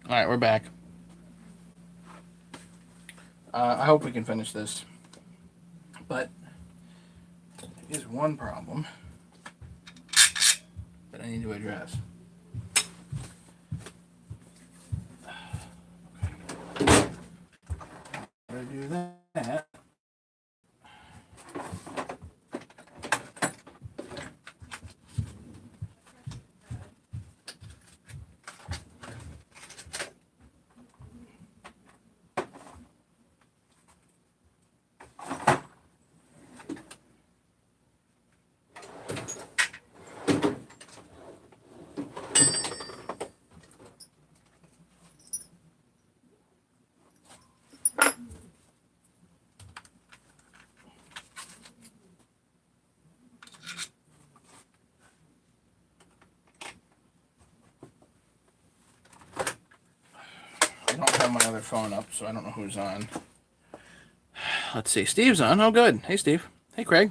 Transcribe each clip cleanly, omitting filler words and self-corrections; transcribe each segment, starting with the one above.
All right, we're back. I hope we can finish this, but there is one problem that I need to address. How to do that? I don't have my other phone up, so I don't know who's on. Let's see. Steve's on. Oh, good. Hey, Steve. Hey, Craig.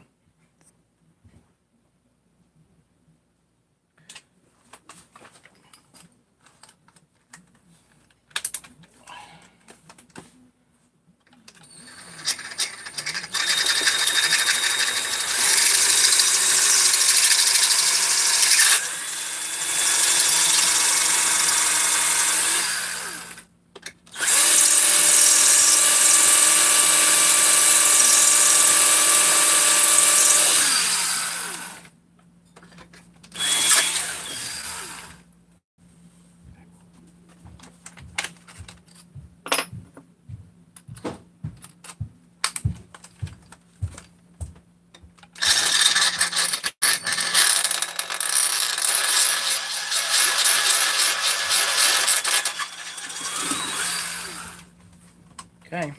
Okay.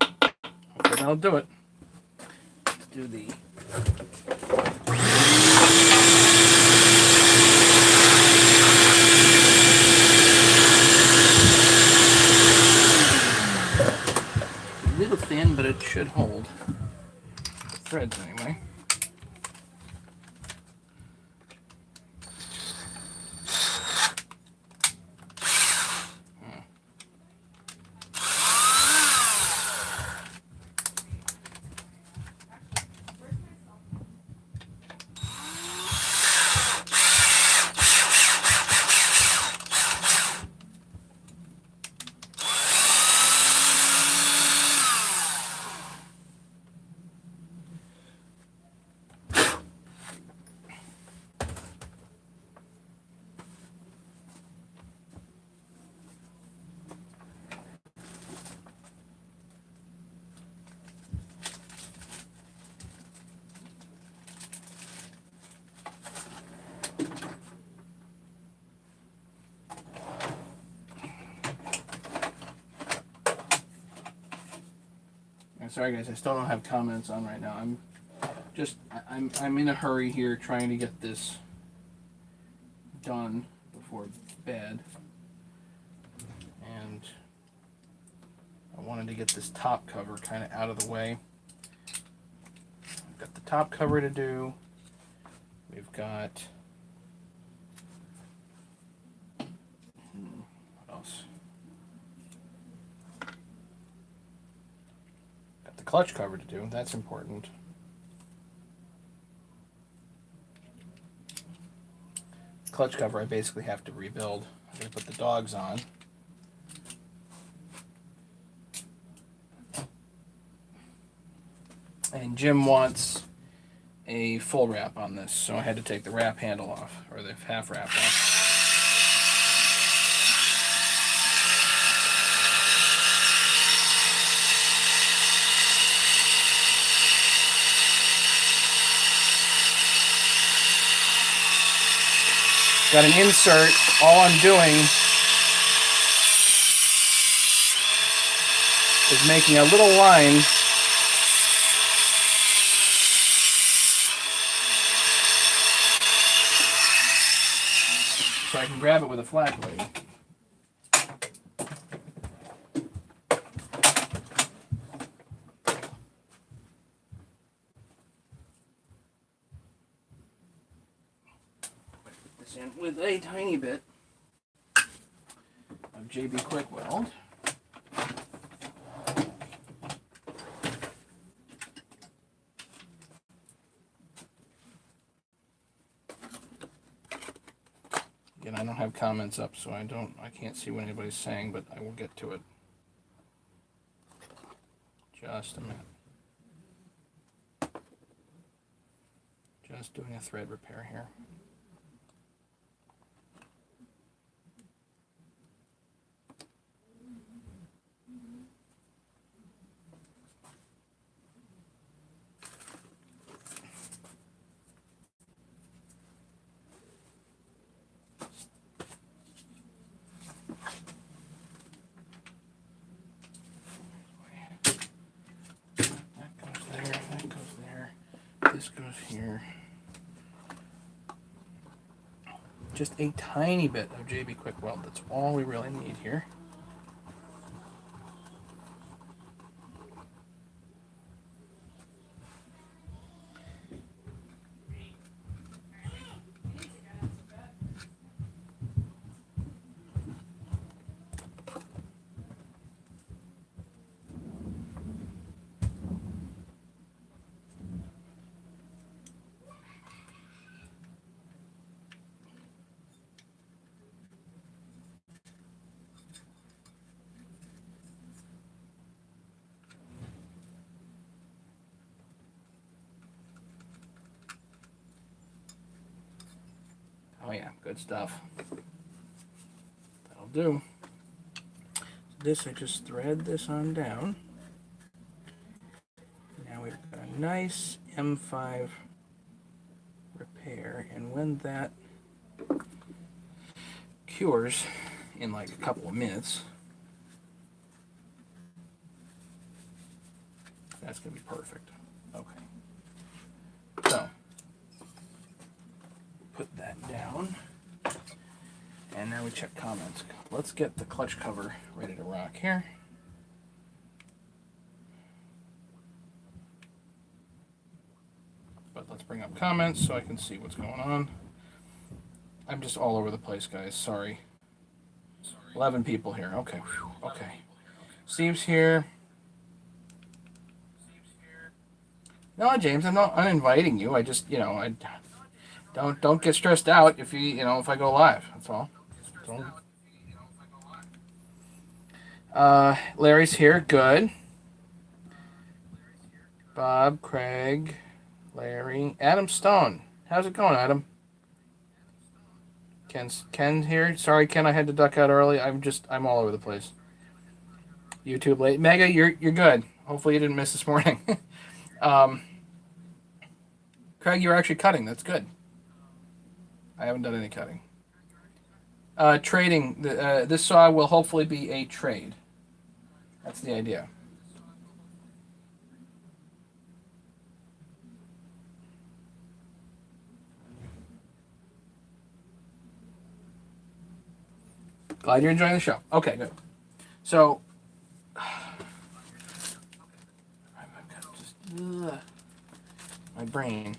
Okay, that'll do it. Let's do the. A little thin, but it should hold. The threads, anyway. Sorry, guys. I still don't have comments on right now. I'm in a hurry here, trying to get this done before bed, and I wanted to get this top cover kind of out of the way. We've got the top cover to do. We've got what else? Got the clutch cover to do. That's important. Clutch cover I basically have to rebuild. I'm going to put the dogs on. And Jim wants a full wrap on this, so I had to take the wrap handle off, or the half wrap off. Got an insert. All I'm doing is making a little line so I can grab it with a flat blade. Put this in with a tiny bit. of JB Quick Weld. Again, I don't have comments up, so I can't see what anybody's saying, but I will get to it. Just a minute. Just doing a thread repair here. This goes here. Just a tiny bit of JB Quick Weld. That's all we really need here. Oh yeah, good stuff. That'll do. This, I just thread this on down. Now we've got a nice M5 repair, and when that cures in like a couple of minutes, that's gonna be perfect. Okay. So put that down, and now we check comments. Let's get the clutch cover ready to rock here. But let's bring up comments so I can see what's going on. I'm just all over the place, guys. Sorry. 11 people here. Okay. Whew. Okay. Steve's here. No, James, I'm not uninviting you. I just, I don't get stressed out if if I go live. That's all. Larry's here. Good. Bob, Craig, Larry, Adam Stone. How's it going, Adam? Ken here. Sorry, Ken, I had to duck out early. I'm all over the place. YouTube late. Mega, you're good. Hopefully you didn't miss this morning. Craig, you're actually cutting. That's good. I haven't done any cutting. Trading. This saw will hopefully be a trade. That's the idea. Glad you're enjoying the show. Okay, good. So, I've got just my brain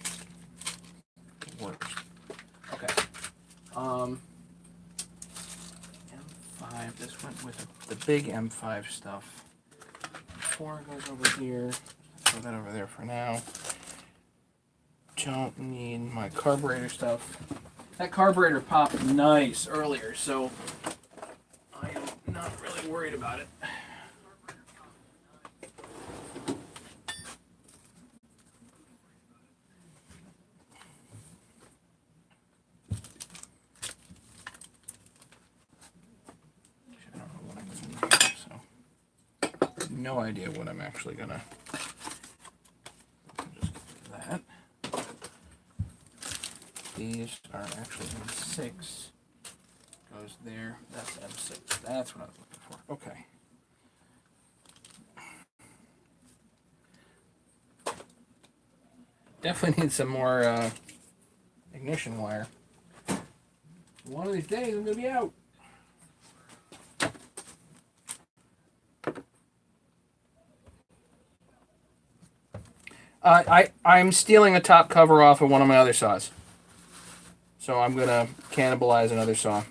works. Okay. M5. This went with the big M5 stuff. 4 goes over here. Throw that over there for now. Don't need my carburetor stuff. That carburetor popped nice earlier, so I am not really worried about it. I don't know what I'm doing here, so no idea what I'm actually gonna. Just get that. These are actually M6. Goes there. That's M6. That's what I was looking for. Okay. Definitely need some more ignition wire. One of these days I'm gonna be out. I'm stealing a top cover off of one of my other saws. So I'm gonna cannibalize another saw.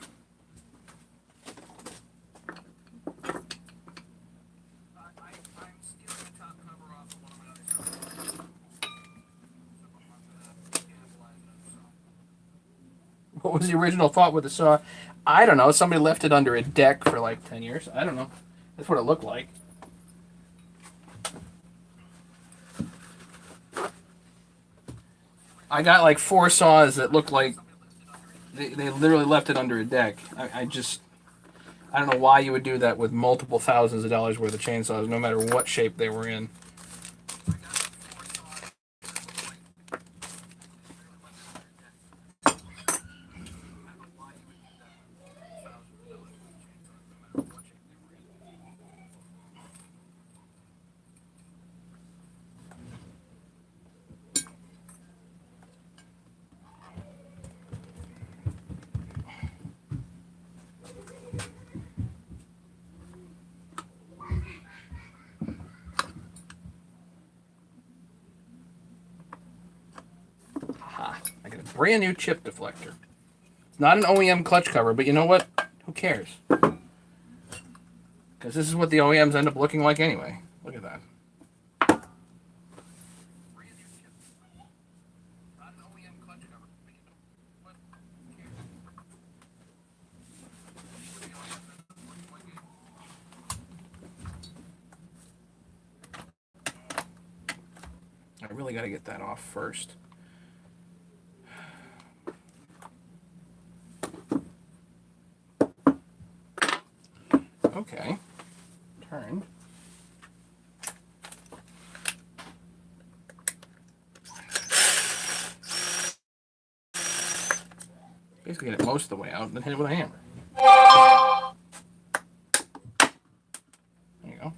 What was the original thought with the saw? I don't know. Somebody left it under a deck for like 10 years. I don't know. That's what it looked like. I got like 4 saws that looked like they literally left it under a deck. I don't know why you would do that with multiple thousands of dollars worth of chainsaws, no matter what shape they were in. Aha, I got a brand new chip deflector. It's not an OEM clutch cover, but you know what? Who cares? Because this is what the OEMs end up looking like anyway. Look at that. I really got to get that off first. Okay. Turn. Basically get it most of the way out and then hit it with a hammer. There you go.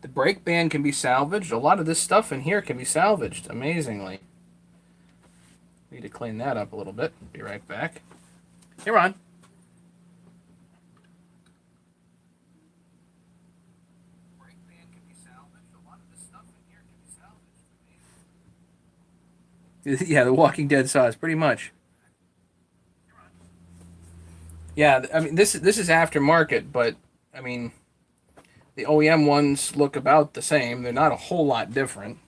The brake band can be salvaged. A lot of this stuff in here can be salvaged, amazingly. Need to clean that up a little bit. Be right back. Hey, Ron. Brake band can be salvaged. A lot of this stuff in here can be salvaged. Yeah, the Walking Dead saws, pretty much. Yeah, I mean this is aftermarket, but I mean the OEM ones look about the same. They're not a whole lot different.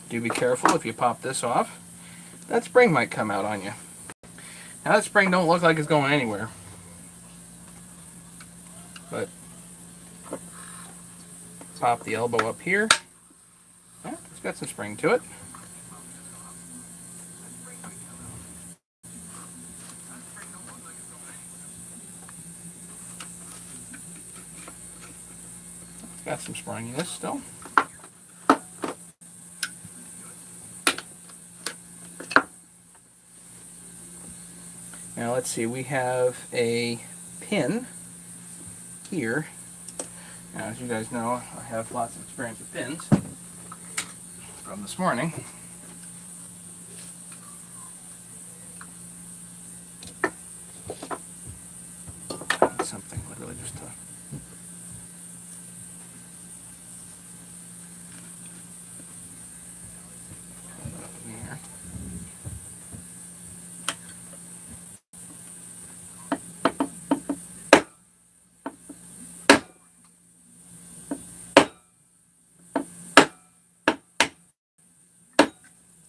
Do be careful if you pop this off. That spring might come out on you. Now that spring don't look like it's going anywhere. But pop the elbow up here. Oh, it's got some spring to it. It's got some springiness still. Now let's see, we have a pin here. Now, as you guys know, I have lots of experience with pins from this morning. Something literally just to up in here.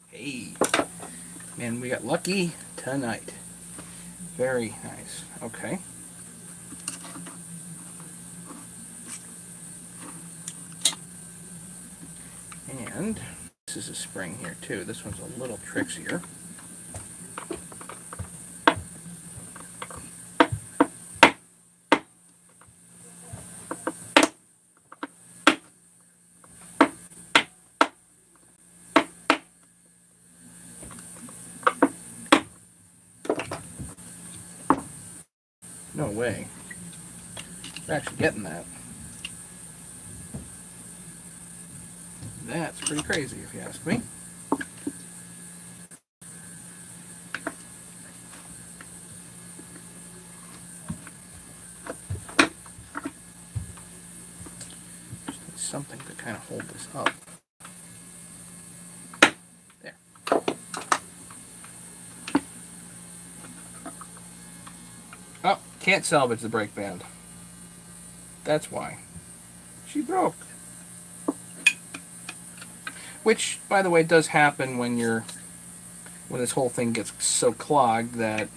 Hey, man, we got lucky tonight. Very nice. Okay. And is a spring here too. This one's a little trickier. No way. We're actually getting that. That's pretty crazy, if you ask me. Just need something to kind of hold this up. There. Oh, can't salvage the brake band. That's why. She broke. Which, by the way, does happen when this whole thing gets so clogged that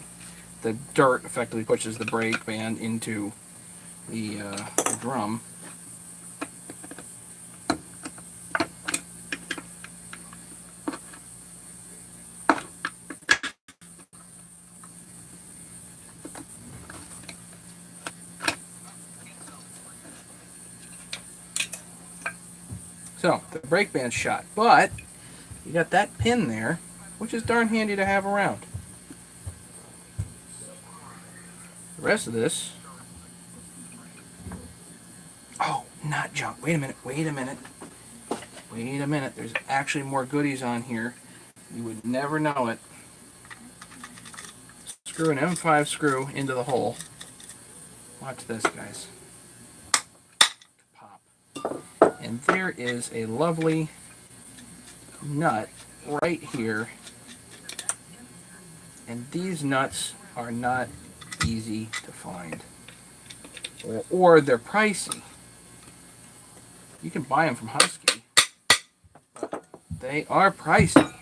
the dirt effectively pushes the brake band into the drum. So, the brake band's shot, but you got that pin there, which is darn handy to have around. The rest of this... Oh, not junk. Wait a minute, wait a minute. Wait a minute, there's actually more goodies on here. You would never know it. Screw an M5 screw into the hole. Watch this, guys. Pop. And there is a lovely nut right here. And these nuts are not easy to find. Or they're pricey. You can buy them from Husky, but they are pricey.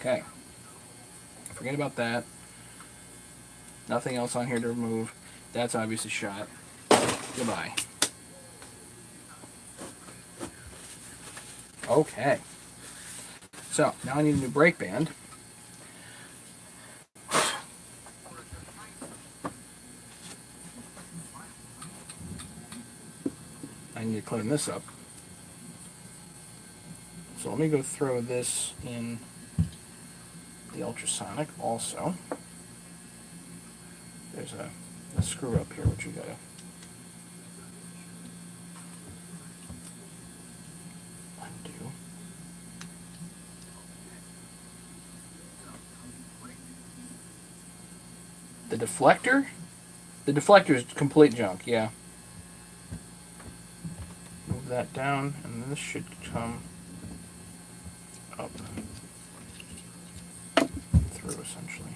Okay. Forget about that. Nothing else on here to remove. That's obviously shot. Goodbye. Okay. So, now I need a new brake band. I need to clean this up. So let me go throw this in the ultrasonic also. There's a screw up here which you gotta undo. The deflector? The deflector is complete junk, yeah. Move that down, and this should come up through essentially.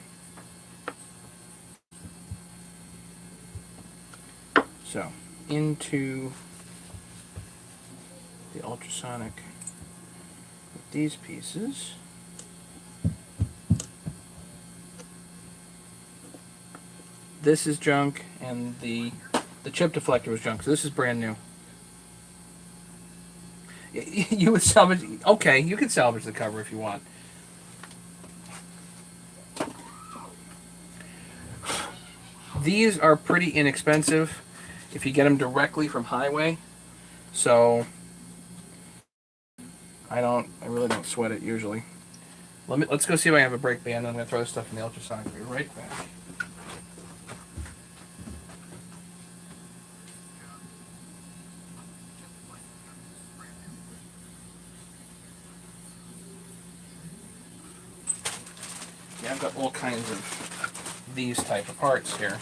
So, into the ultrasonic with these pieces. This is junk, and the chip deflector was junk, so this is brand new. You would salvage... Okay, you can salvage the cover if you want. These are pretty inexpensive if you get them directly from Highway, so I really don't sweat it usually. Let's go see if I have a brake band. I'm going to throw this stuff in the ultrasonic. Be right back. Yeah, I've got all kinds of these type of parts here.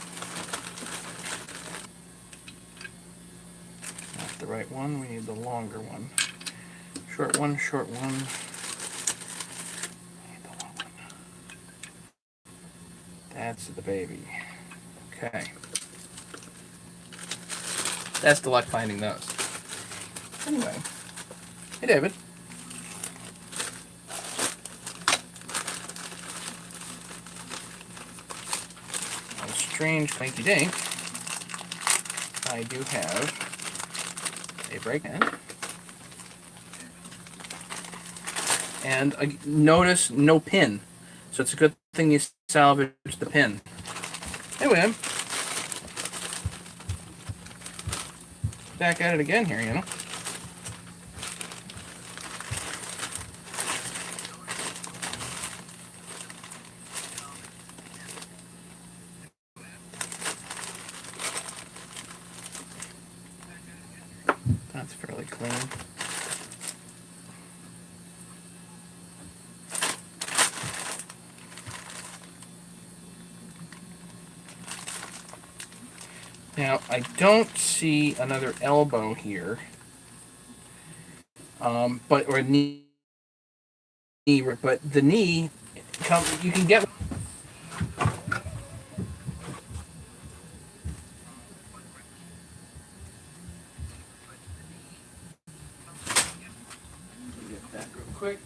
Not the right one, we need the longer one. Short one, short one. Need the long one. That's the baby. Okay. That's the luck finding those. Anyway. Hey, David. Strange clanky dink. I do have a brake pen. And notice no pin. So it's a good thing you salvage the pin. Anyway, back at it again here, you know. That's fairly clean. Now, I don't see another elbow here, or knee, but the knee, you can get. Get that real quick.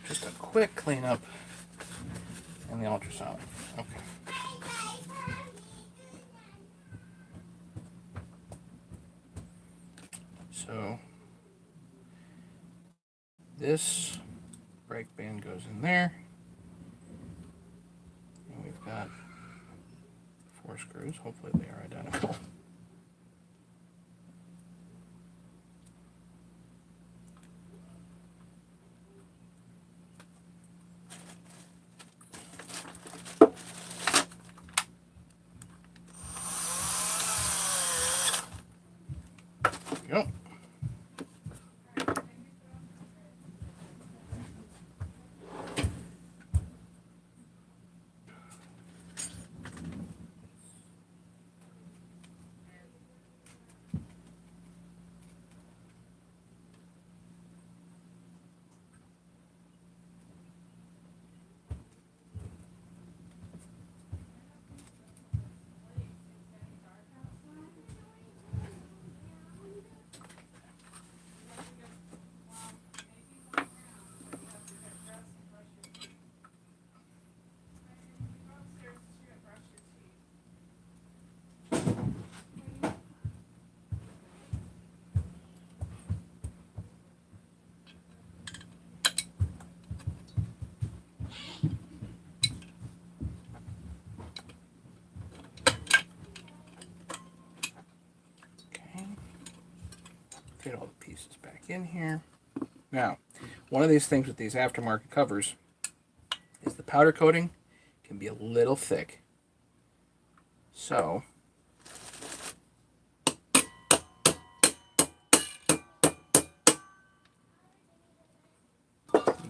Just a quick cleanup and the ultrasonic. Okay. So this brake band goes in there. And we've got 4 screws. Hopefully they are identical. Yep. Fit all the pieces back in here. Now, one of these things with these aftermarket covers is the powder coating can be a little thick. So, you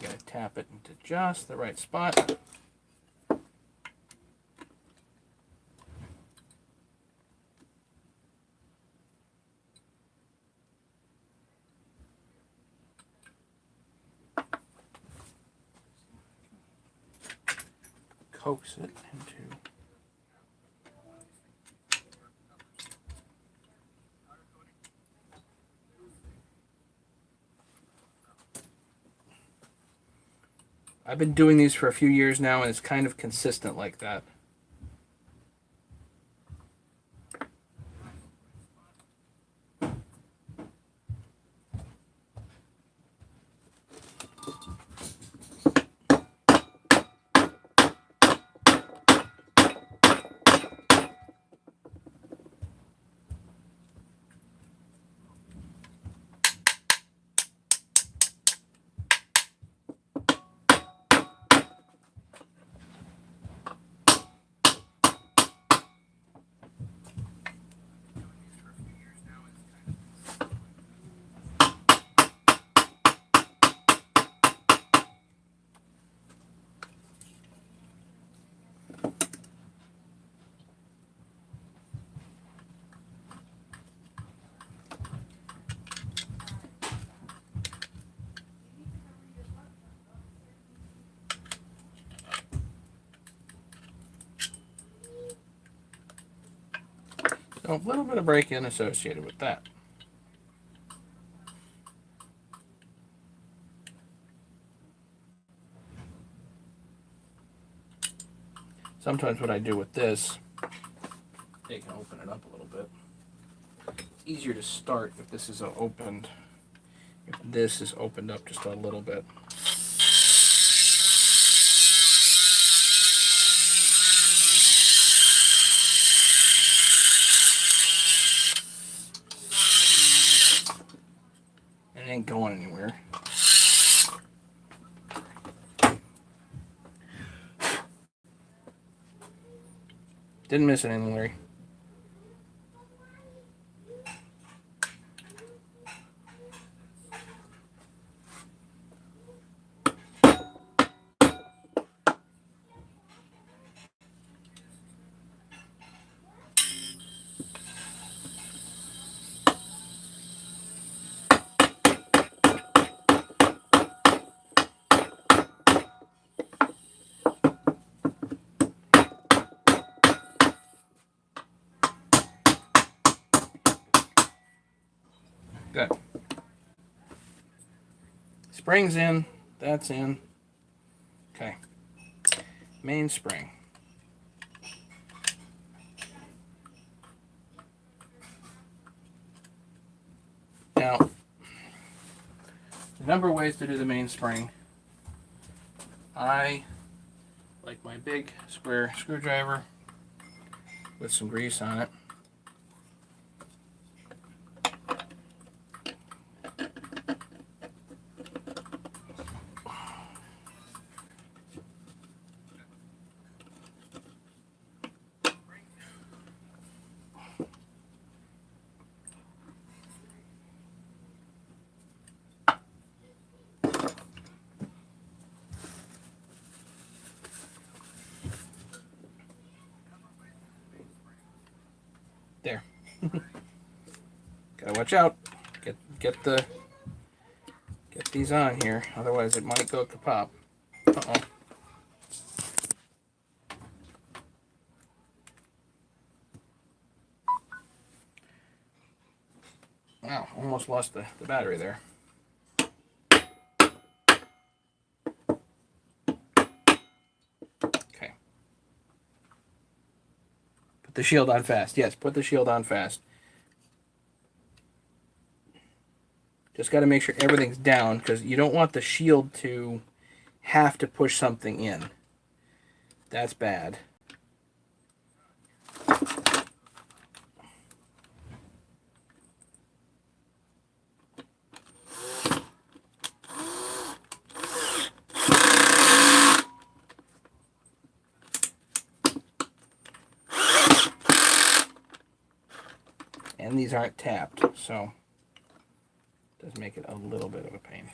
gotta tap it into just the right spot. Coax it into I've been doing these for a few years now, and it's kind of consistent like that. So a little bit of break-in associated with that. Sometimes what I do with this, they can open it up a little bit. It's easier to start if this is opened. If this is opened up just a little bit. It ain't going anywhere. Didn't miss anything, Larry. Good. Spring's in. That's in. Okay. Mainspring. Now, a number of ways to do the mainspring. I like my big square screwdriver with some grease on it. There. Gotta watch out. Get these on here, otherwise it might go kapop. Uh-oh. Wow, almost lost the battery there. Okay. Put the shield on fast. Yes, put the shield on fast. Just got to make sure everything's down, because you don't want the shield to have to push something in. That's bad. And these aren't tapped, so it does make it a little bit of a pain.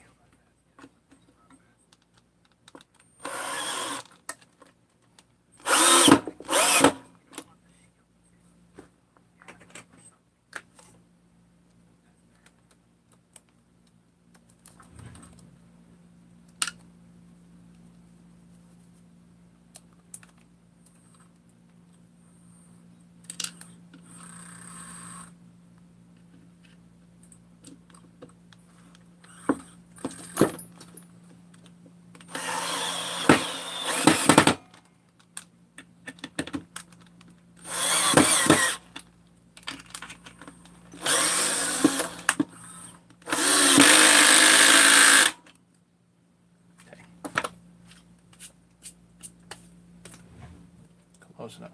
Close enough.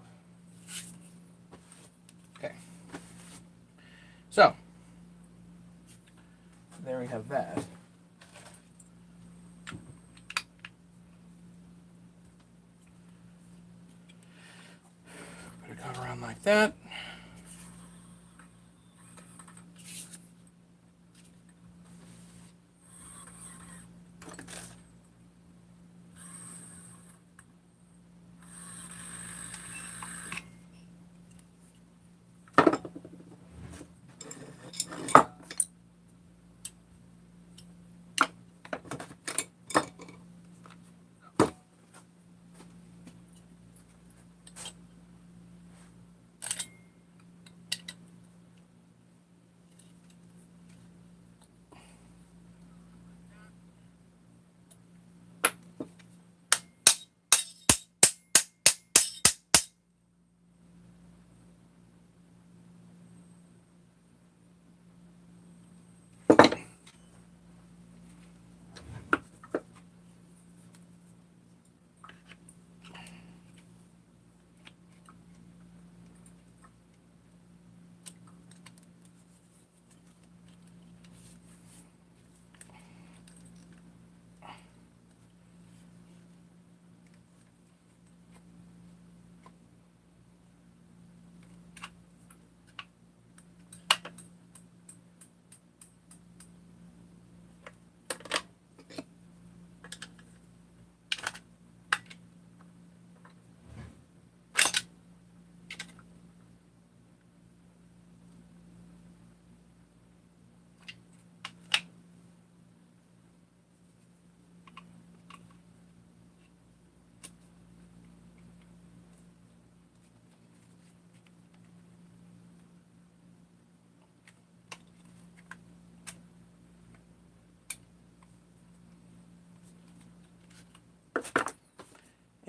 Okay. So, there we have that. Put it cut around like that.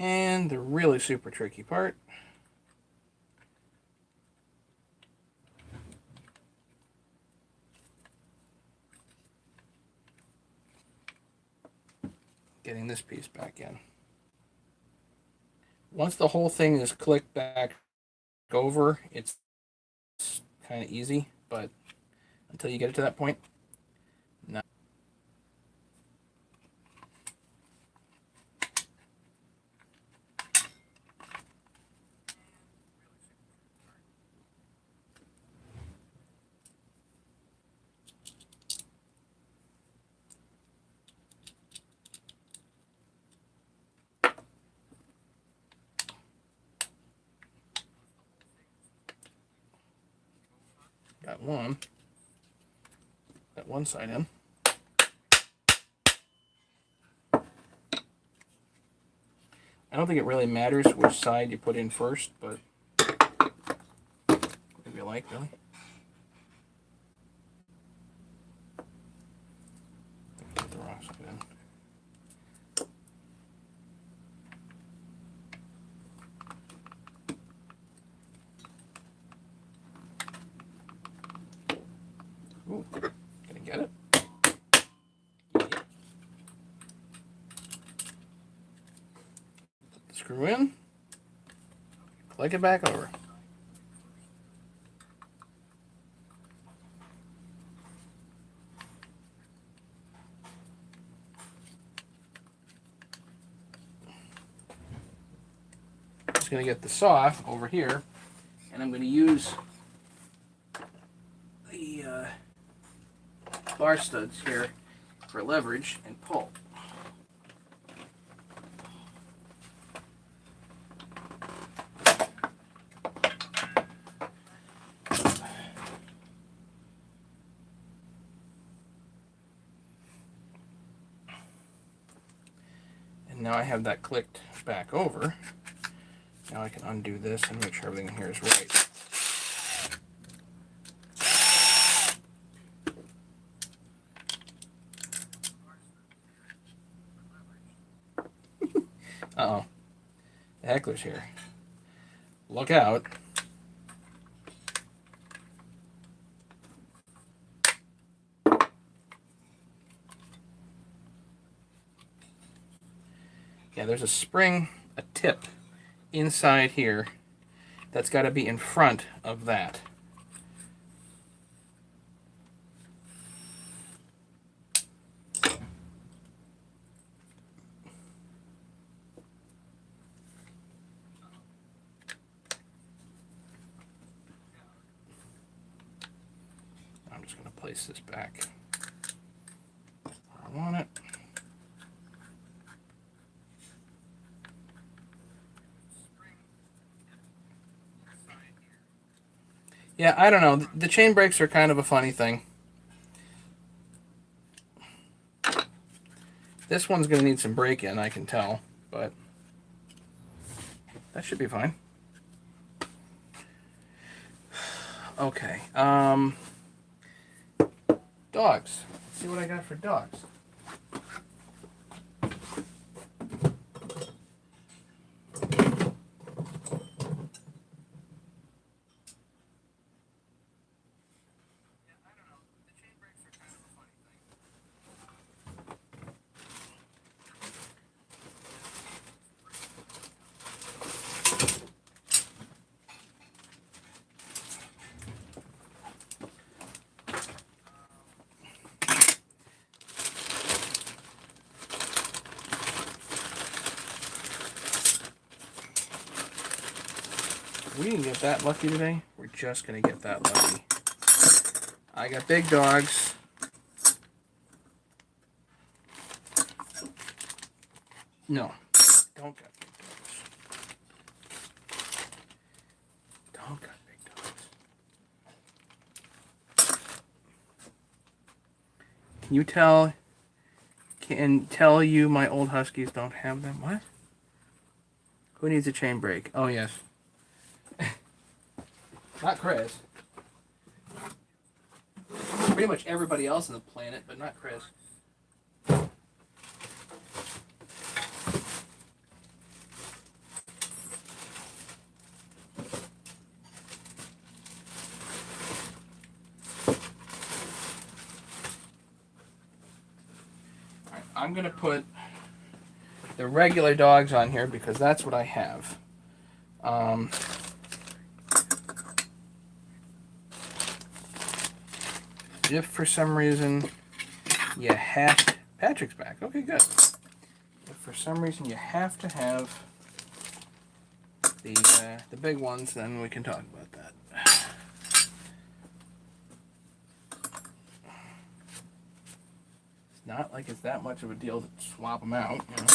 And the really super tricky part. Getting this piece back in. Once the whole thing is clicked back over, it's kind of easy, but until you get it to that point, no. Got one side in. I don't think it really matters which side you put in first, but if you like, really. Put the wrong side in. Ooh, gonna get it. Put the screw in. Click it back over. Just gonna get the saw over here, and I'm gonna use the bar studs here for leverage and pull. And now I have that clicked back over. Now I can undo this and make sure everything here is right. Uh-oh. The heckler's here. Look out. Yeah, there's a spring, a tip inside here that's got to be in front of that. I'm just going to place this back where I want it. Yeah, I don't know. The chain brakes are kind of a funny thing. This one's going to need some break-in, I can tell, but that should be fine. Okay. Dogs. Let's see what I got for dogs. We didn't get that lucky today. We're just going to get that lucky. I got big dogs. No, don't got big dogs. Don't got big dogs. Can tell you my old Huskies don't have them? What? Who needs a chain brake? Oh, yes. Not Chris. Pretty much everybody else on the planet, but not Chris. Alright, I'm going to put the regular dogs on here because that's what I have. If for some reason you have... Patrick's back. Okay, good. If for some reason you have to have the big ones, then we can talk about that. It's not like it's that much of a deal to swap them out, you know.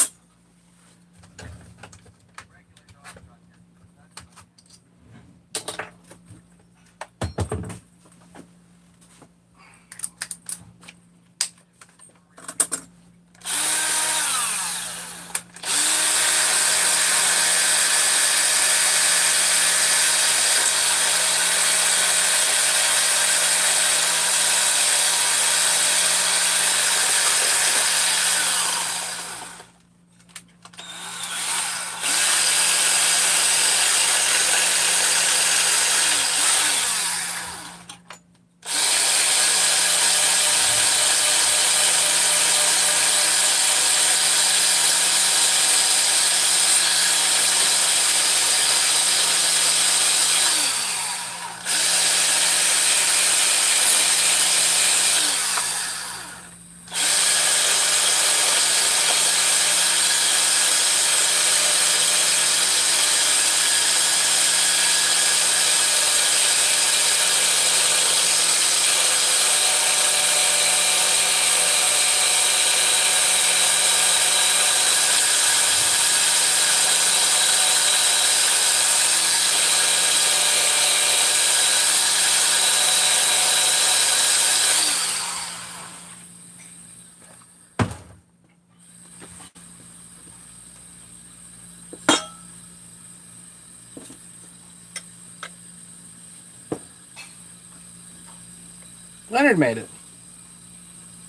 Leonard made it.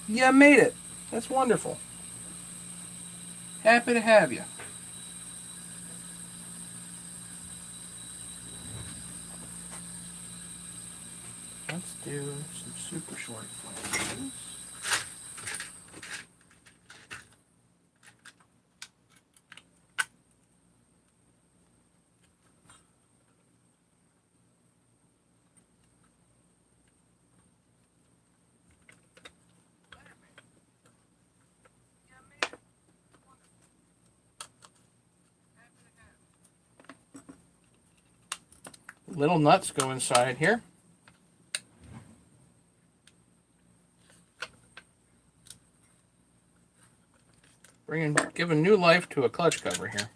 You made it. That's wonderful. Happy to have you. Let's do some super short flanges. little nuts go inside here. Giving new life to a clutch cover here.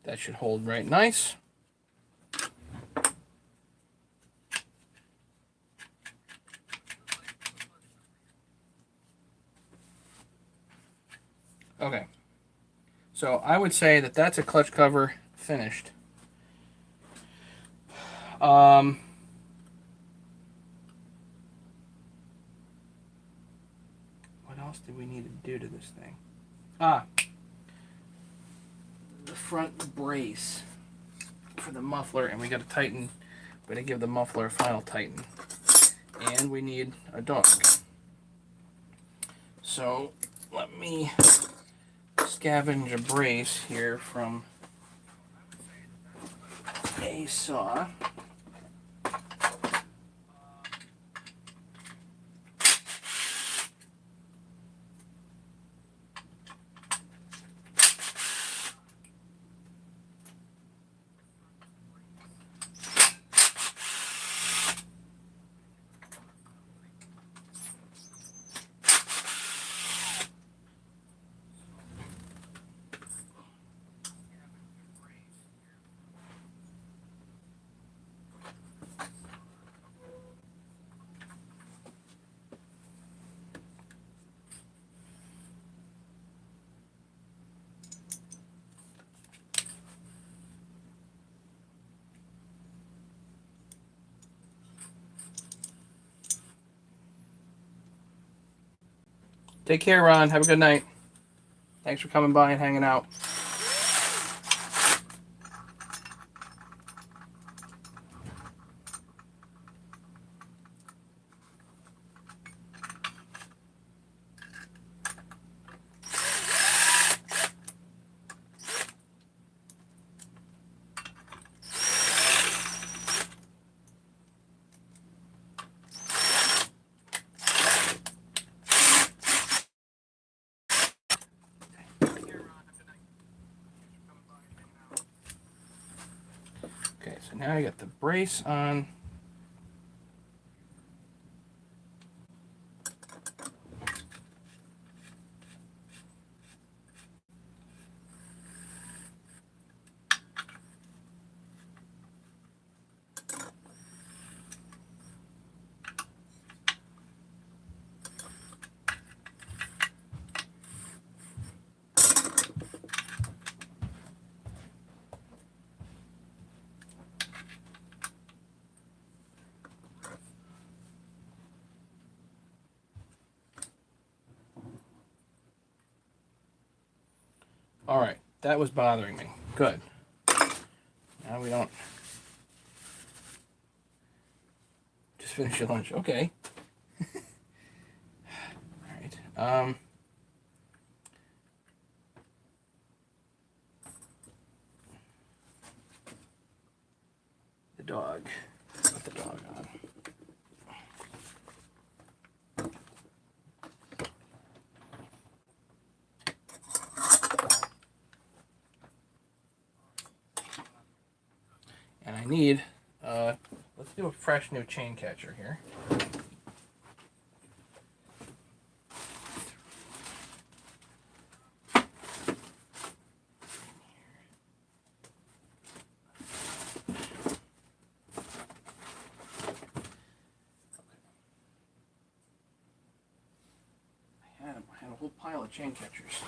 That should hold right nice. Okay, so I would say that that's a clutch cover finished. What else do we need to do to this thing? The front brace for the muffler, and we got to tighten. We got to give the muffler a final tighten, and we need a dog. So let me scavenge a brace here from a saw. Take care, Ron. Have a good night. Thanks for coming by and hanging out. Okay, so now I got the brace on. All right, that was bothering me. Good. Now we don't. Just finish your lunch. Okay. All right. The dog. Put the dog on. And I need, let's do a fresh new chain catcher here. I had a whole pile of chain catchers.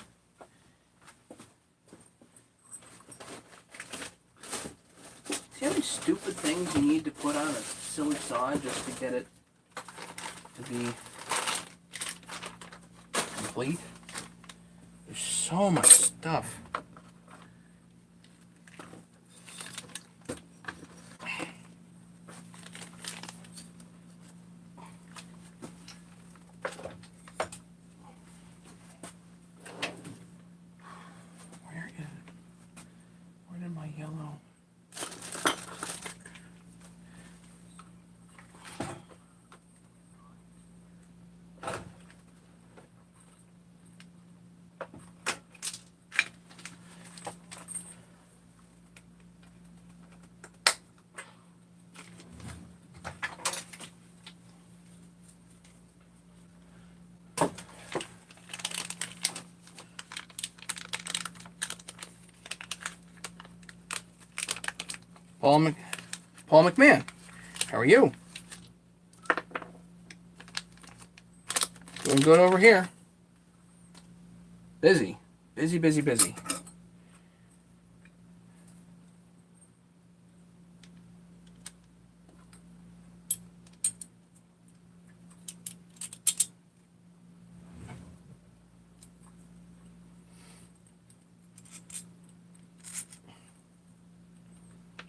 See how many stupid things you need to put on a silly saw just to get it to be complete? There's so much stuff. Paul McMahon. How are you? Doing good over here. Busy. Busy, busy, busy.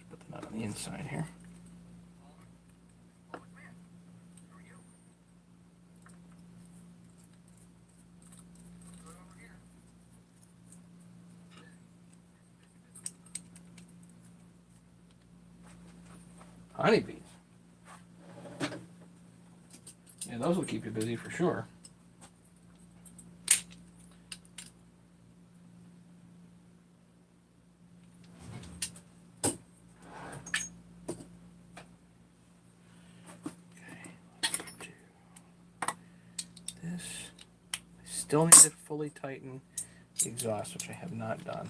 Put the nut on the inside here. Honeybees. Yeah, those will keep you busy for sure. This. I still need to fully tighten the exhaust, which I have not done.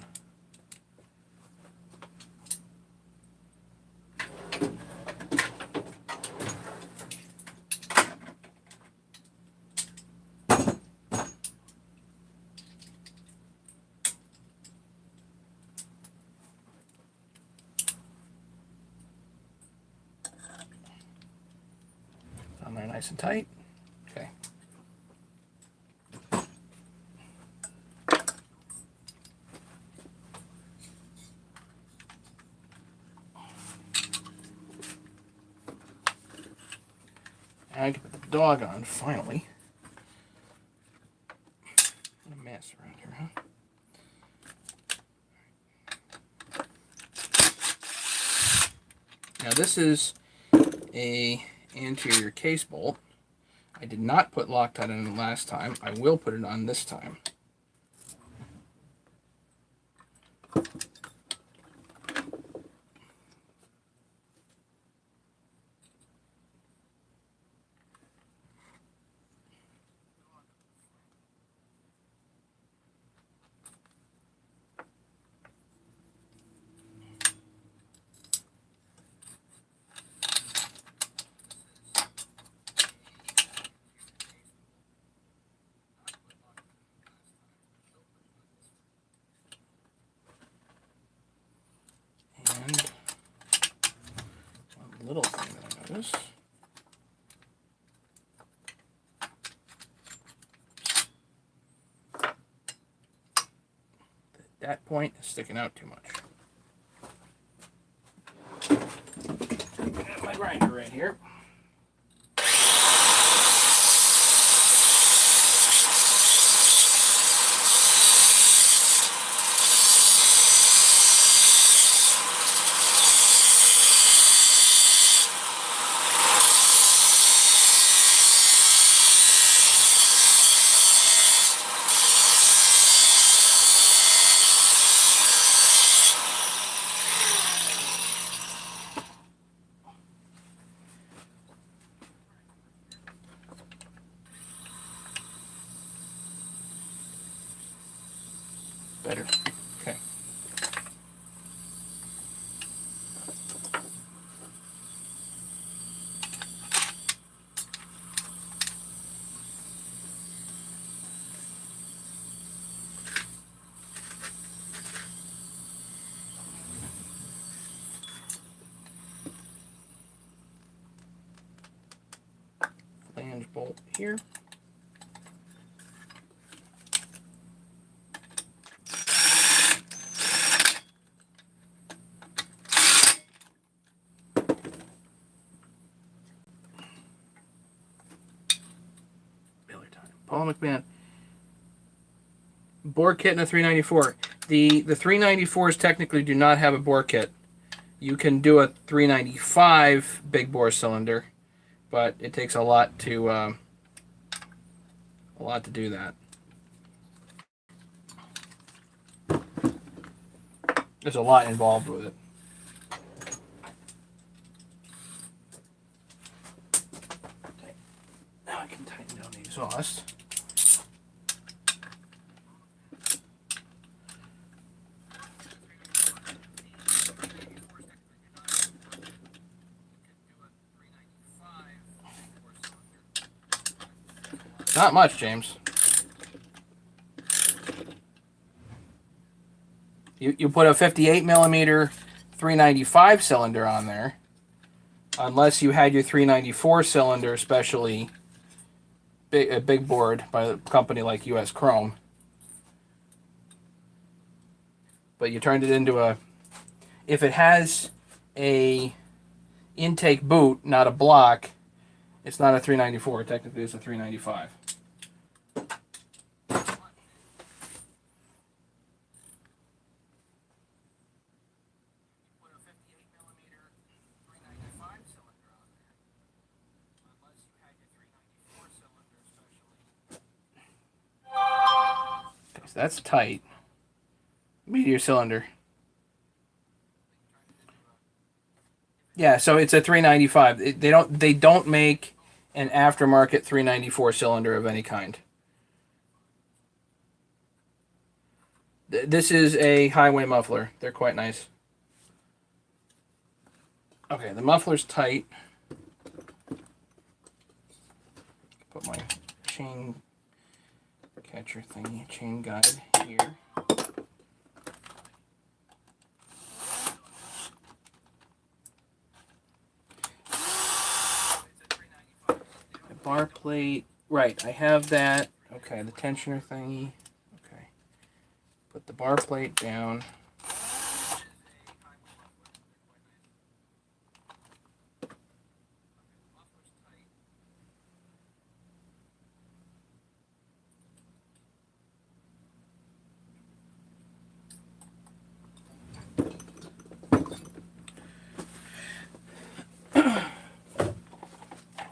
On there nice and tight. Okay. I can put the dog on finally. What a mess around here, huh? Now this is a anterior case bolt. I did not put Loctite in it last time. I will put it on this time. And one little thing that I noticed. That point is sticking out too much. Got my grinder right here. Better. Okay. Flange bolt here. Paul McMahon. Bore kit and a 394. The 394s technically do not have a bore kit. You can do a 395 big bore cylinder, but it takes a lot to do that. There's a lot involved with it. Okay. Now I can tighten down the exhaust. Not much, James. You put a 58 millimeter 395 cylinder on there, unless you had your 394 cylinder specially big board by a company like US Chrome. But you turned it into a, if it has a intake boot, not a block, it's not a 394. Technically, it's a 395. Okay, so that's tight. Meteor cylinder. Yeah, so it's a 395. They don't make an aftermarket 394 cylinder of any kind. This is a highway muffler. They're quite nice. Okay, the muffler's tight. Put my chain catcher thingy, chain guide here. Bar plate, right, I have that. Okay, the tensioner thingy. Okay. Put the bar plate down.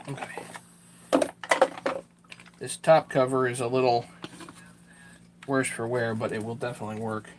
Okay. This top cover is a little worse for wear, but it will definitely work.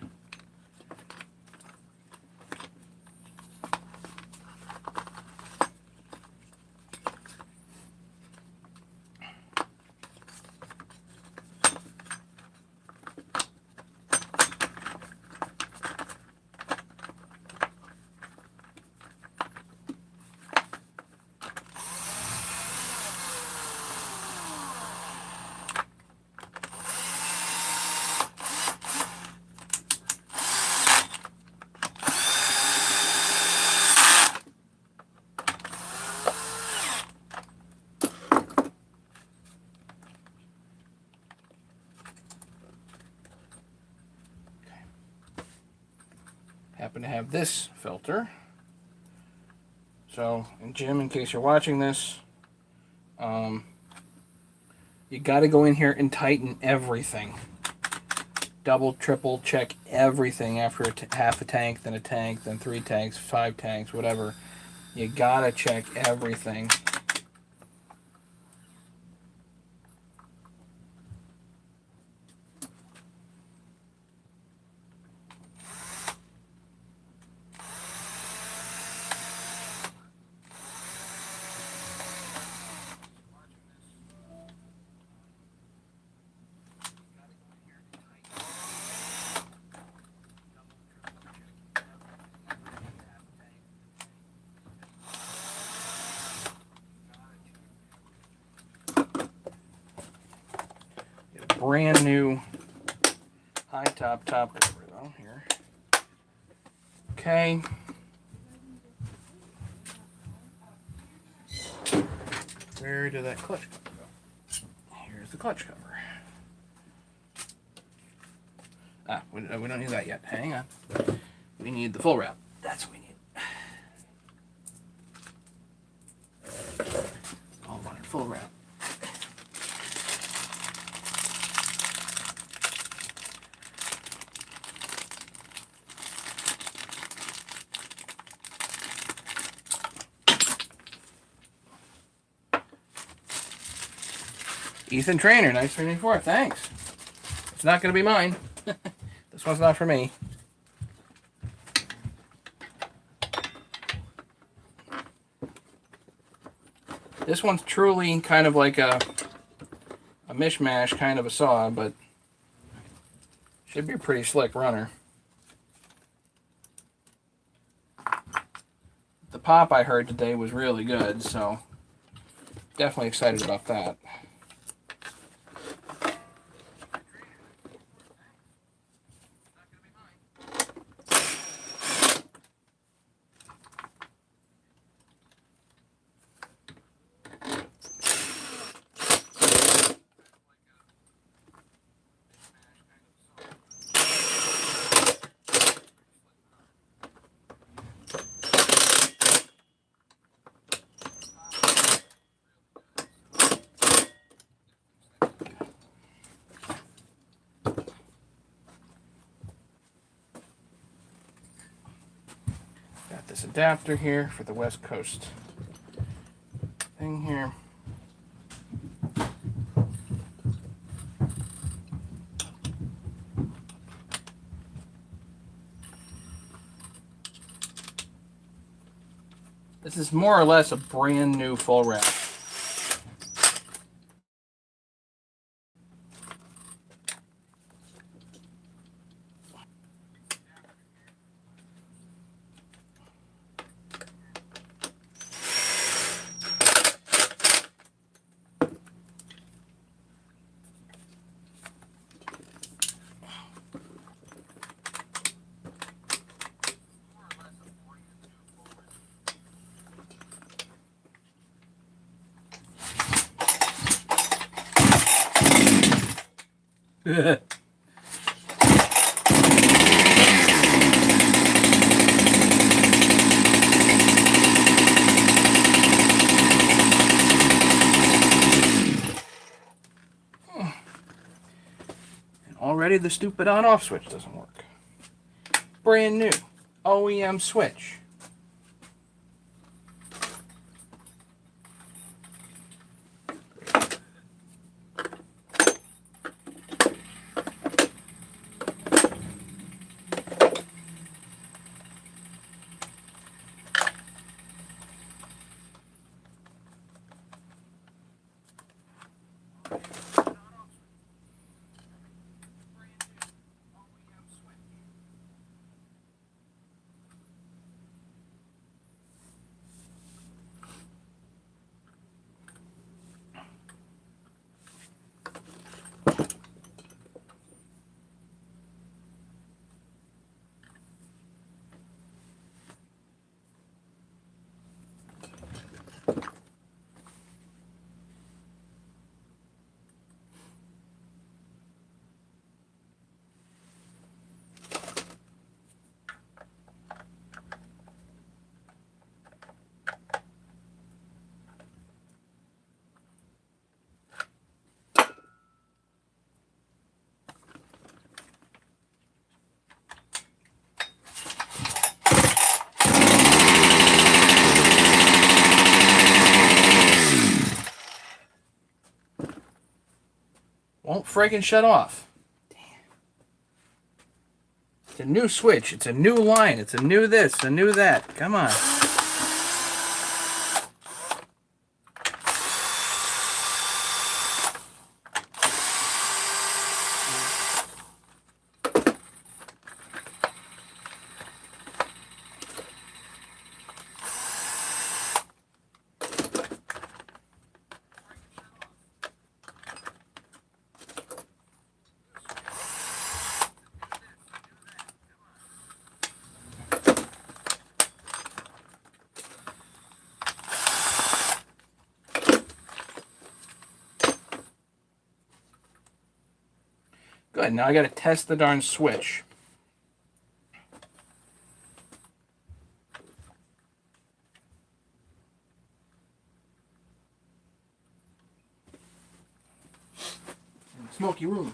Happen to have this filter. So, and Jim, in case you're watching this, you got to go in here and tighten everything. Double, triple check everything after half a tank, then a tank, then 3 tanks, 5 tanks, whatever. You got to check everything. Brand new high top cover though here. Okay. Where did that clutch cover go? Here's the clutch cover. Ah, we don't need that yet. Hang on. We need the full wrap. That's what we need. All wanted full wrap. Ethan Trainer, nice 394. Thanks. It's not going to be mine. This one's not for me. This one's truly kind of like a mishmash kind of a saw, but should be a pretty slick runner. The pop I heard today was really good, so definitely excited about that. this adapter here for the West Coast thing here. This is more or less a brand new full wrap. Already the stupid on-off switch doesn't work. Brand new OEM switch. Won't friggin' shut off. Damn. It's a new switch. It's a new line. It's a new this, a new that. Come on. Good, now I gotta test the darn switch. In the smoky room.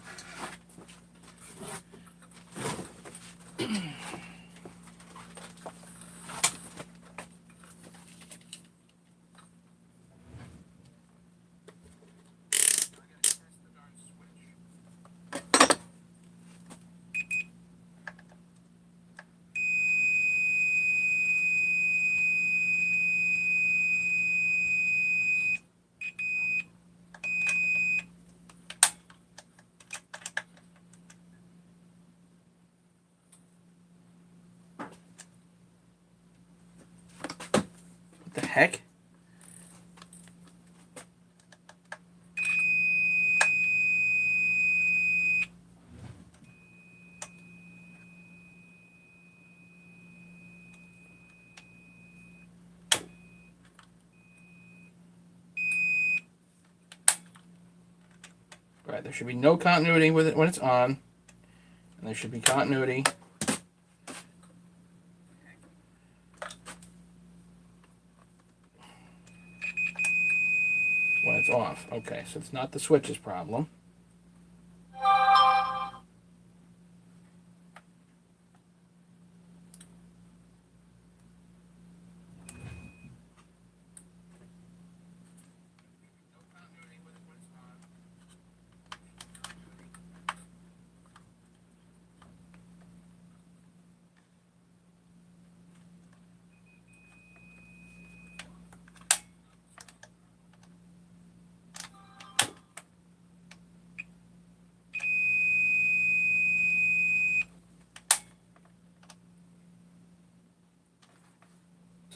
What the heck? Right, there should be no continuity with it when it's on, and there should be continuity when it's off. Okay, so it's not the switch's problem.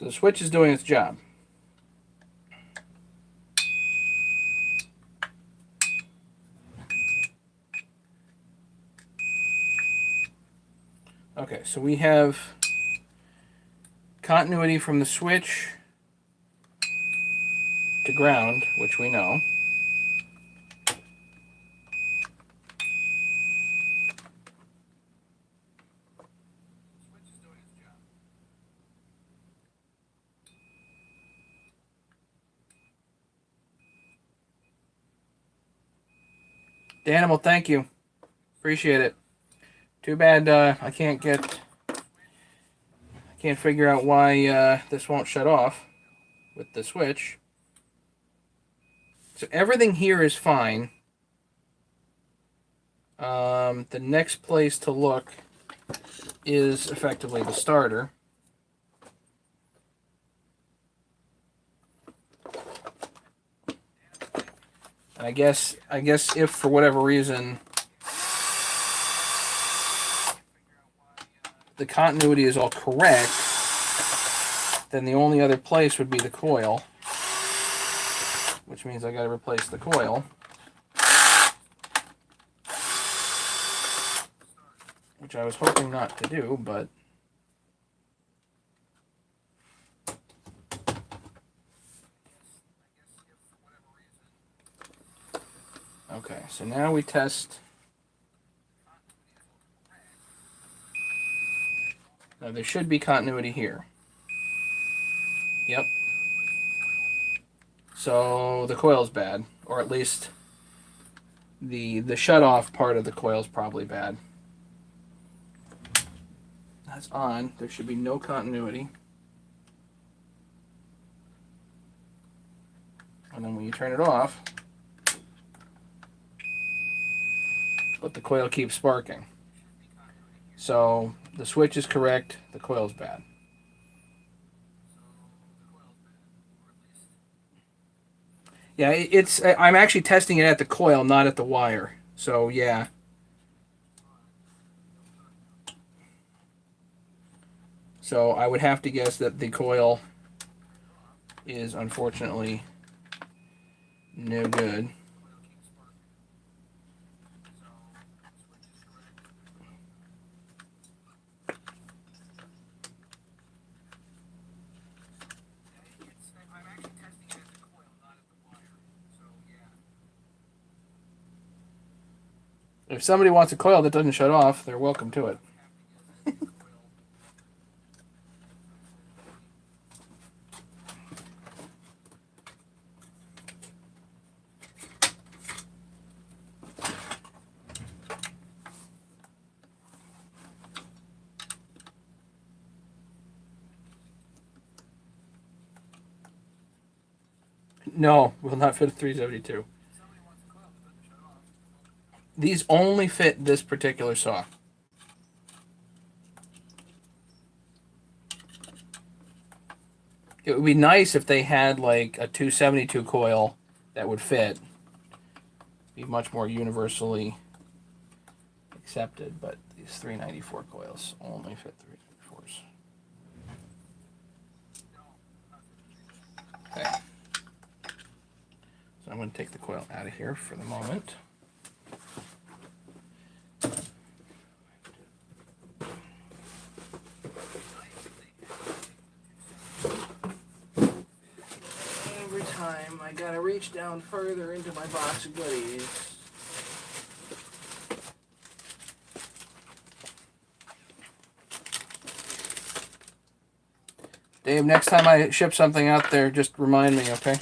So the switch is doing its job. Okay, so we have continuity from the switch to ground, which we know. Danimal, thank you. Appreciate it. Too bad I can't figure out why this won't shut off with the switch. So everything here is fine. The next place to look is effectively the starter. I guess if for whatever reason the continuity is all correct, then the only other place would be the coil, which means I got to replace the coil, which I was hoping not to do, but okay, so now we test. Now there should be continuity here. Yep. So the coil's bad, or at least the shut-off part of the coil is probably bad. That's on. There should be no continuity. And then when you turn it off, but the coil keeps sparking. So the switch is correct, the coil's bad. Yeah, I'm actually testing it at the coil, not at the wire. So yeah. So I would have to guess that the coil is unfortunately no good. If somebody wants a coil that doesn't shut off, they're welcome to it. No, will not fit a 372. These only fit this particular saw. It would be nice if they had like a 272 coil that would fit. Be much more universally accepted, but these 394 coils only fit 394s. Okay. So I'm going to take the coil out of here for the moment. Every time I gotta reach down further into my box of goodies. Dave, next time I ship something out there, just remind me, okay?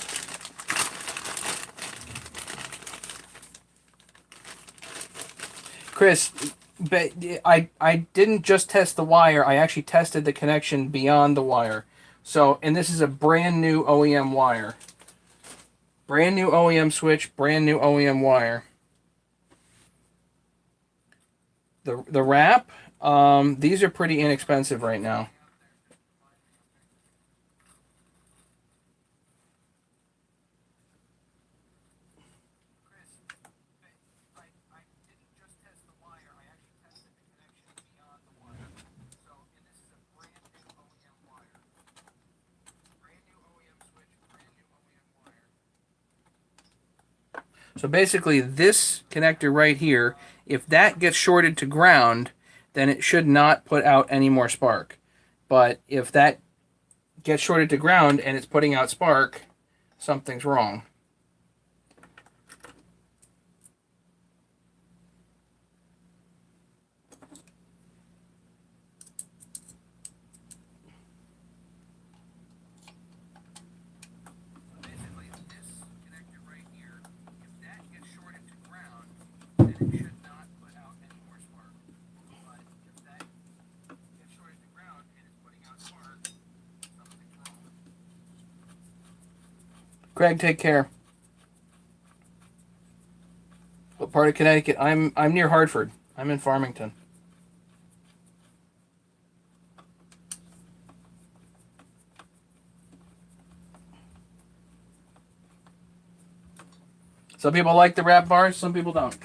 Chris, but I didn't just test the wire, I actually tested the connection beyond the wire. So, and this is a brand new OEM wire. Brand new OEM switch, brand new OEM wire. The wrap, these are pretty inexpensive right now. So basically this connector right here, if that gets shorted to ground, then it should not put out any more spark. But if that gets shorted to ground and it's putting out spark, something's wrong. Greg, take care. What part of Connecticut? I'm near Hartford. I'm in Farmington. Some people like the wrap bars, some people don't.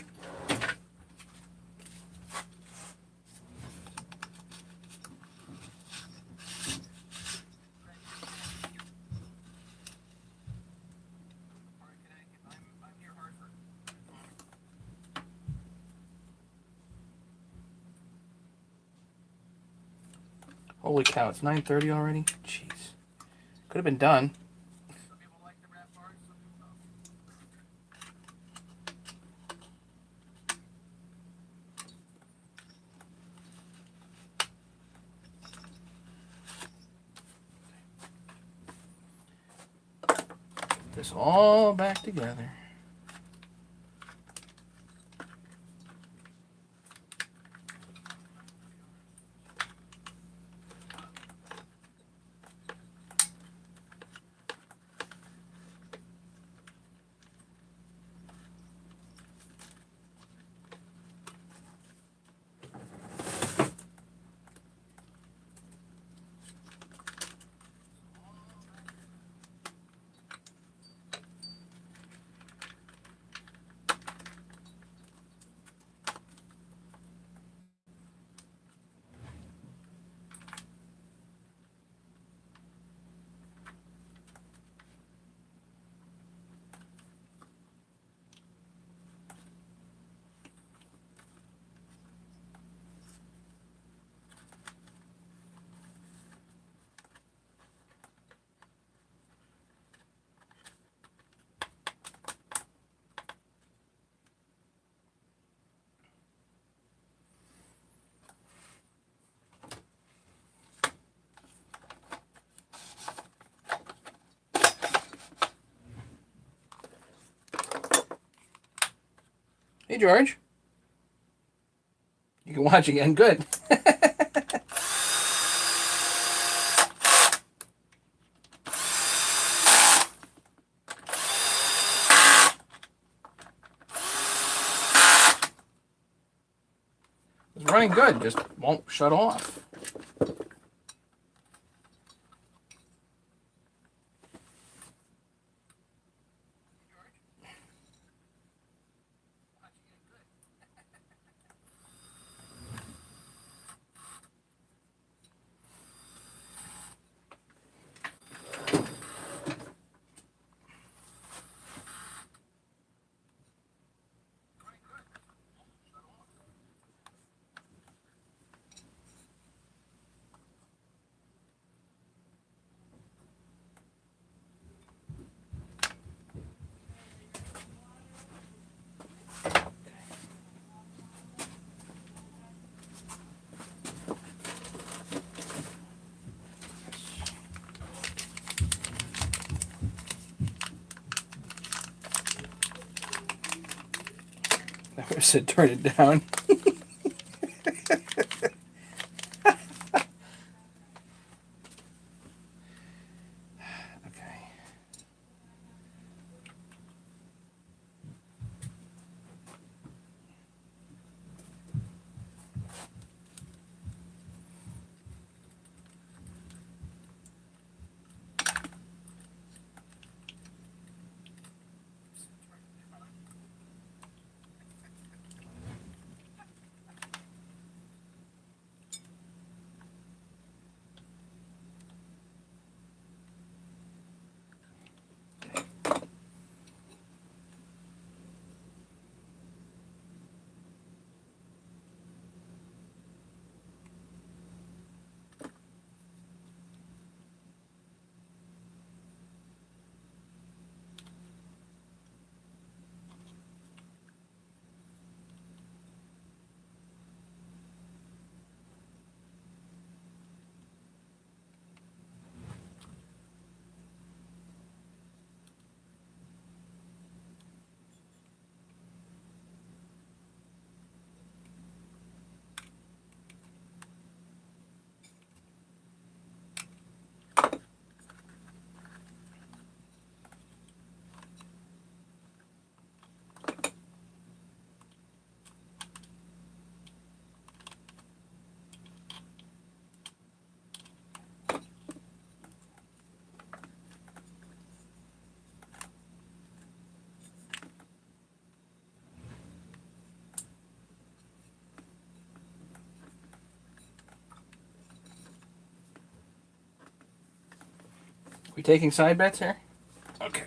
Holy cow, it's 9:30 already? Jeez. Could have been done. This all back together. Hey, George. You can watch again. Good. It's running good, just won't shut off. I said turn it down. Okay. We taking side bets here? Okay.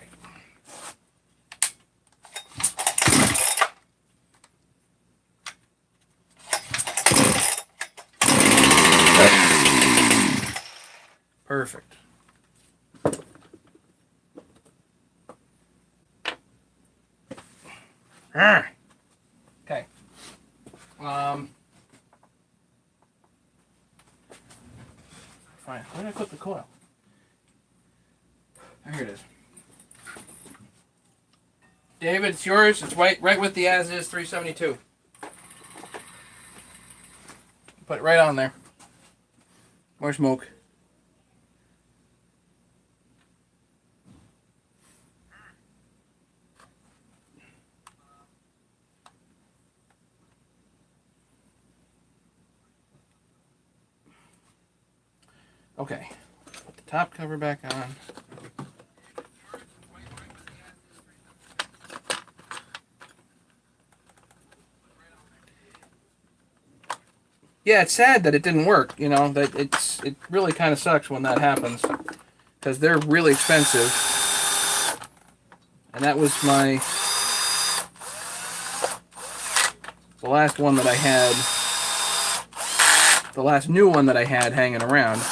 Perfect. Okay. Fine. Where did I put the coil? Oh, here it is. David, it's yours. It's right with the as-is 372. Put it right on there. More smoke. Okay. Put the top cover back on. Yeah, it's sad that it didn't work. You know, that it really kind of sucks when that happens, because they're really expensive. And that was the last one that I had, the last new one that I had hanging around.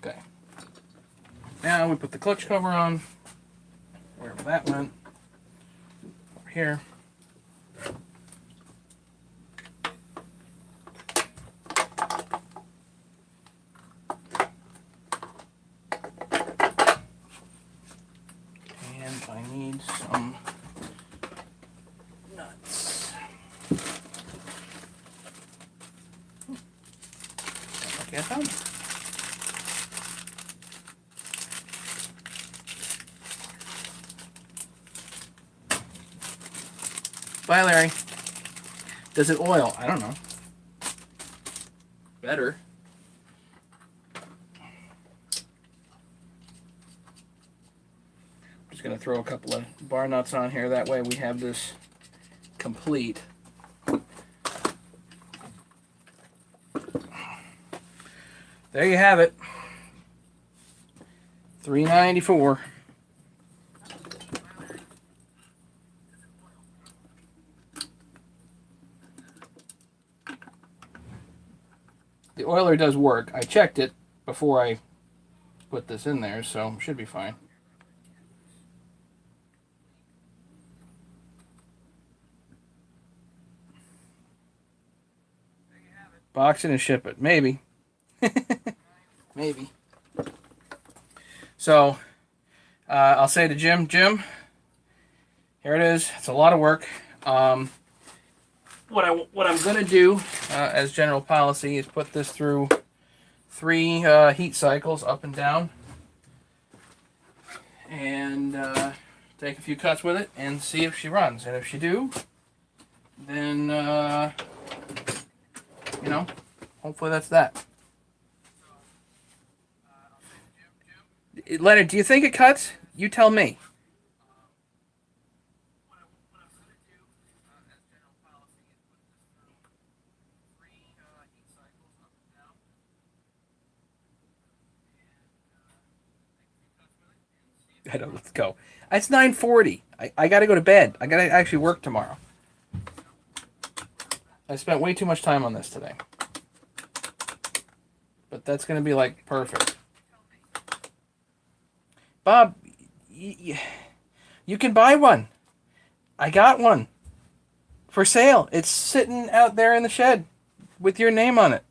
Okay. Now we put the clutch cover on, wherever that went, over here. And I need some nuts. Okay, I found them. Bye, Larry. Does it oil? I don't know. Better. Just going to throw a couple of bar nuts on here. That way we have this complete. There you have it. $3.94. The oiler does work. I checked it before I put this in there, so it should be fine. Box it and ship it. Maybe. Maybe. So, I'll say to Jim, here it is. It's a lot of work. What I'm going to do, as general policy, is put this through 3 heat cycles up and down, and take a few cuts with it and see if she runs. And if she do, then you know, hopefully that's that. Leonard, do you think it cuts? You tell me. I know, let's go. It's 9:40. I got to go to bed. I got to actually work tomorrow. I spent way too much time on this today. But that's going to be like perfect. Bob, you can buy one. I got one for sale. It's sitting out there in the shed with your name on it.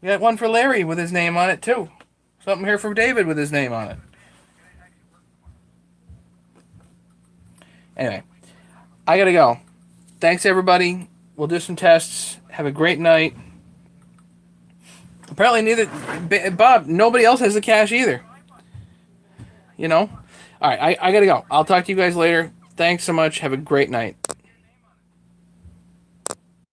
You got one for Larry with his name on it too. Something here for David with his name on it. Anyway, I gotta go. Thanks, everybody. We'll do some tests. Have a great night. Apparently, Bob, nobody else has the cash either. You know? All right, I gotta go. I'll talk to you guys later. Thanks so much. Have a great night.